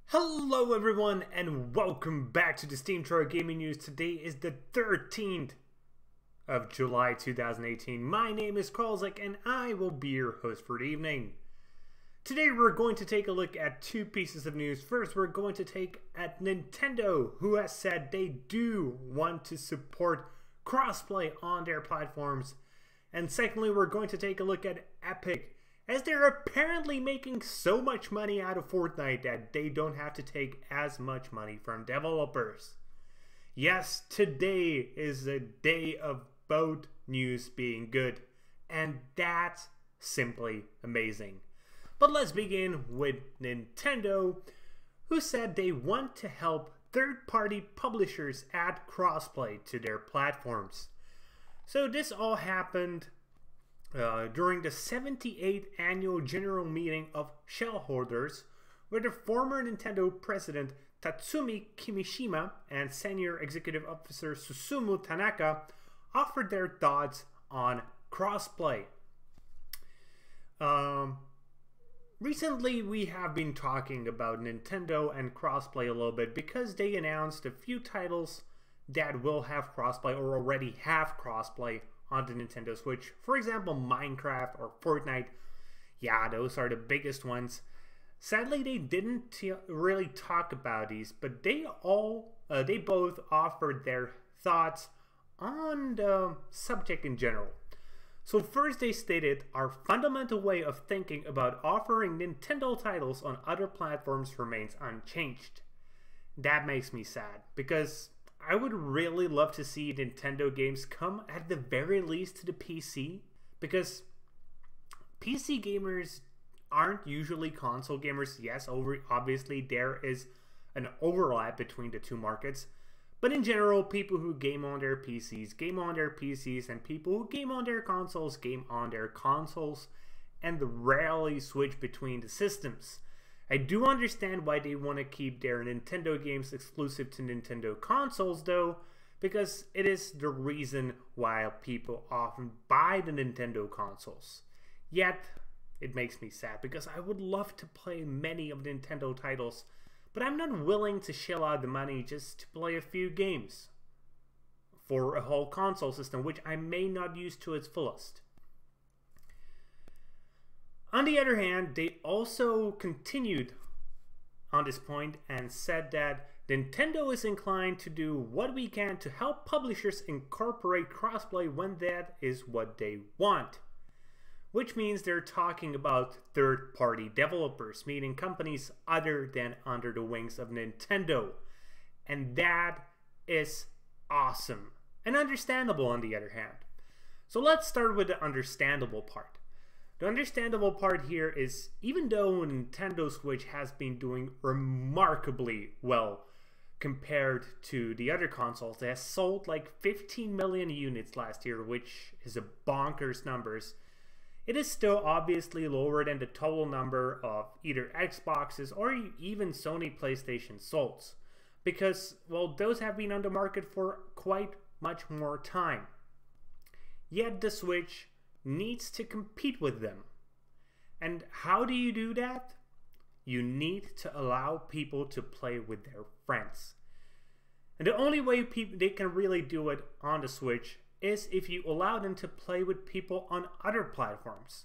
Hello everyone and welcome back to the SteemTrail Gaming News. Today is the 13th of July 2018. My name is Kralizec and I will be your host for the evening. Today we're going to take a look at two pieces of news. First, we're going to take at Nintendo, who has said they do want to support crossplay on their platforms. And secondly, we're going to take a look at Epic, as they're apparently making so much money out of Fortnite that they don't have to take as much money from developers. Yes, today is a day of both news being good, and that's simply amazing. But let's begin with Nintendo, who said they want to help third-party publishers add crossplay to their platforms. So this all happened during the 78th annual general meeting of shareholders, where the former Nintendo president Tatsumi Kimishima and senior executive officer Susumu Tanaka offered their thoughts on crossplay. Recently we have been talking about Nintendo and crossplay a little bit because they announced a few titles that will have crossplay or already have crossplay on the Nintendo Switch. For example, Minecraft or Fortnite. Yeah, those are the biggest ones. Sadly, they didn't really talk about these, but they both offered their thoughts on the subject in general. So first they stated, our fundamental way of thinking about offering Nintendo titles on other platforms remains unchanged. That makes me sad, because I would really love to see Nintendo games come at the very least to the PC, because PC gamers aren't usually console gamers. Yes, obviously there is an overlap between the two markets, but in general, people who game on their PCs, and people who game on their consoles, and rarely switch between the systems. I do understand why they want to keep their Nintendo games exclusive to Nintendo consoles though, because it is the reason why people often buy the Nintendo consoles. Yet, it makes me sad because I would love to play many of the Nintendo titles, but I'm not willing to shell out the money just to play a few games for a whole console system, which I may not use to its fullest. On the other hand, they also continued on this point and said that Nintendo is inclined to do what we can to help publishers incorporate crossplay when that is what they want. Which means they're talking about third-party developers, meaning companies other than under the wings of Nintendo. And that is awesome and understandable on the other hand. So let's start with the understandable part. The understandable part here is, even though Nintendo Switch has been doing remarkably well compared to the other consoles, it has sold like 15 million units last year, which is a bonkers numbers. It is still obviously lower than the total number of either Xboxes or even Sony PlayStation sold, because, well, those have been on the market for quite much more time. Yet the Switch needs to compete with them. And how do you do that? You need to allow people to play with their friends. And the only way they can really do it on the Switch is if you allow them to play with people on other platforms.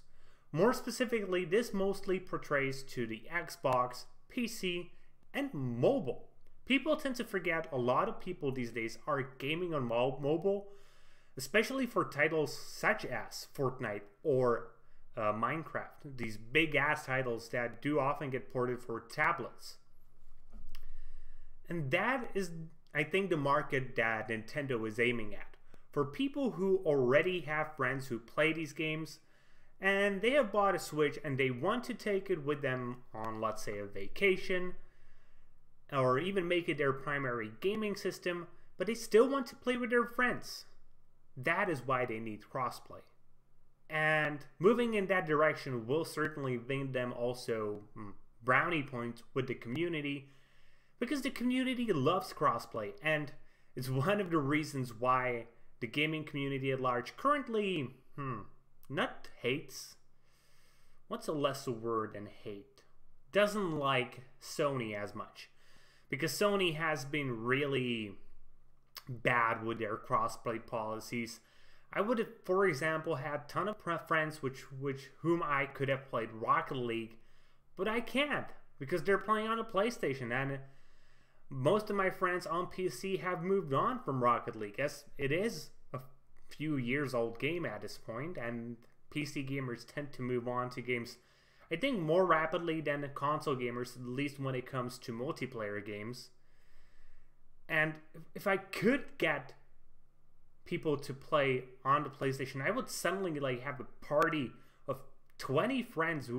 More specifically, this mostly portrays to the Xbox, PC, and mobile. People tend to forget a lot of people these days are gaming on mobile, especially for titles such as Fortnite or Minecraft, these big ass titles that do often get ported for tablets. And that is, I think, the market that Nintendo is aiming at. For people who already have friends who play these games, and they have bought a Switch and they want to take it with them on, let's say, a vacation, or even make it their primary gaming system, but they still want to play with their friends. That is why they need crossplay. And moving in that direction will certainly bring them also brownie points with the community, because the community loves crossplay, and it's one of the reasons why the gaming community at large currently, not hates. What's a lesser word than hate? Doesn't like Sony as much. Because Sony has been really bad with their crossplay policies. I would have, for example, had a ton of friends whom I could have played Rocket League, but I can't because they're playing on a PlayStation, and most of my friends on PC have moved on from Rocket League, as it is a few years old game at this point, and PC gamers tend to move on to games, I think, more rapidly than the console gamers, at least when it comes to multiplayer games. And if I could get people to play on the PlayStation, I would suddenly like have a party of 20 friends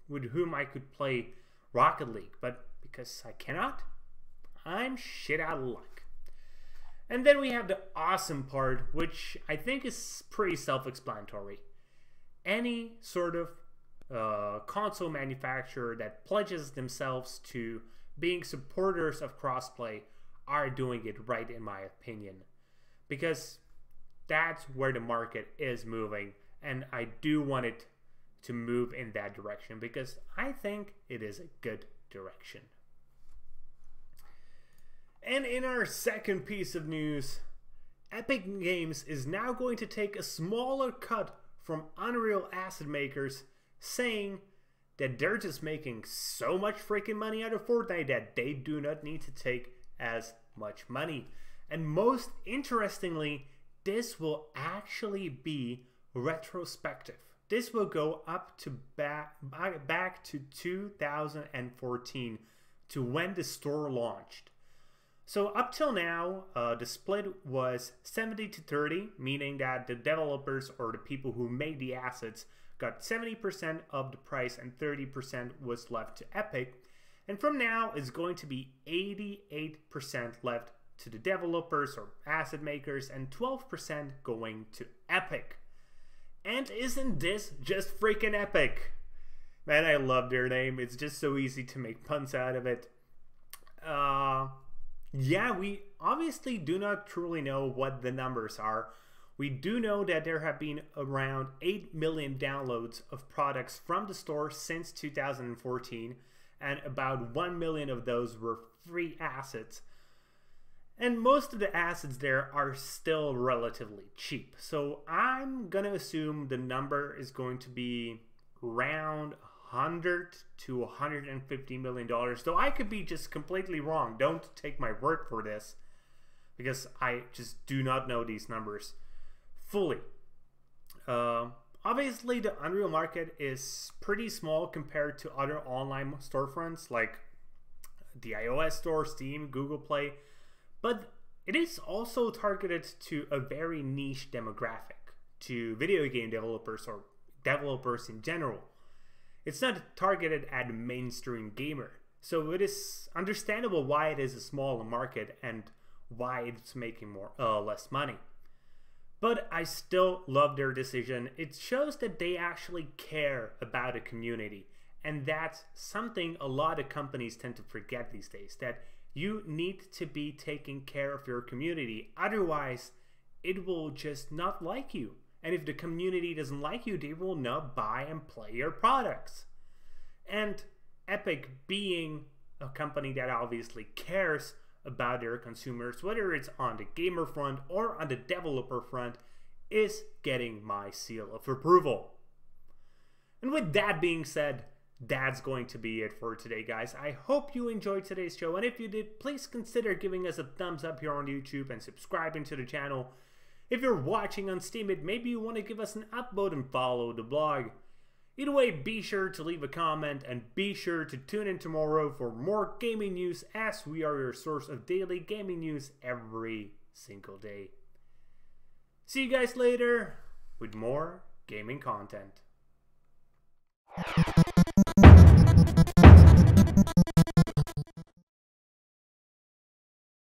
with whom I could play Rocket League, but because I cannot, I'm shit out of luck. And then we have the awesome part, which I think is pretty self-explanatory. Any sort of console manufacturer that pledges themselves to being supporters of crossplay are doing it right, in my opinion, because that's where the market is moving, and I do want it to move in that direction because I think it is a good direction. And in our second piece of news, Epic Games is now going to take a smaller cut from Unreal asset makers, saying that they're just making so much freaking money out of Fortnite that they do not need to take as much money. And most interestingly, this will actually be retrospective. This will go up to back to 2014, to when the store launched. So up till now, the split was 70-30, meaning that the developers or the people who made the assets got 70% of the price and 30% was left to Epic. And from now, it's going to be 88% left to the developers or asset makers and 12% going to Epic. And isn't this just freaking epic? Man, I love their name. It's just so easy to make puns out of it. Yeah, we obviously do not truly know what the numbers are. We do know that there have been around 8 million downloads of products from the store since 2014, and about 1 million of those were free assets. And most of the assets there are still relatively cheap. So I'm going to assume the number is going to be around $100 to $150 million. Though I could be just completely wrong. Don't take my word for this, because I just do not know these numbers fully. Obviously, the Unreal market is pretty small compared to other online storefronts like the iOS store, Steam, Google Play. But it is also targeted to a very niche demographic, to video game developers or developers in general. It's not targeted at a mainstream gamer. So it is understandable why it is a smaller market and why it's making less money. But I still love their decision. It shows that they actually care about a community. And that's something a lot of companies tend to forget these days, that you need to be taking care of your community. Otherwise, it will just not like you. And if the community doesn't like you, they will not buy and play your products. And Epic, being a company that obviously cares about their consumers, whether it's on the gamer front or on the developer front, is getting my seal of approval. And with that being said, that's going to be it for today, guys. I hope you enjoyed today's show, and if you did, please consider giving us a thumbs up here on YouTube and subscribing to the channel. If you're watching on Steam, maybe you want to give us an upvote and follow the blog. Either way, be sure to leave a comment and be sure to tune in tomorrow for more gaming news, as we are your source of daily gaming news every single day. See you guys later with more gaming content.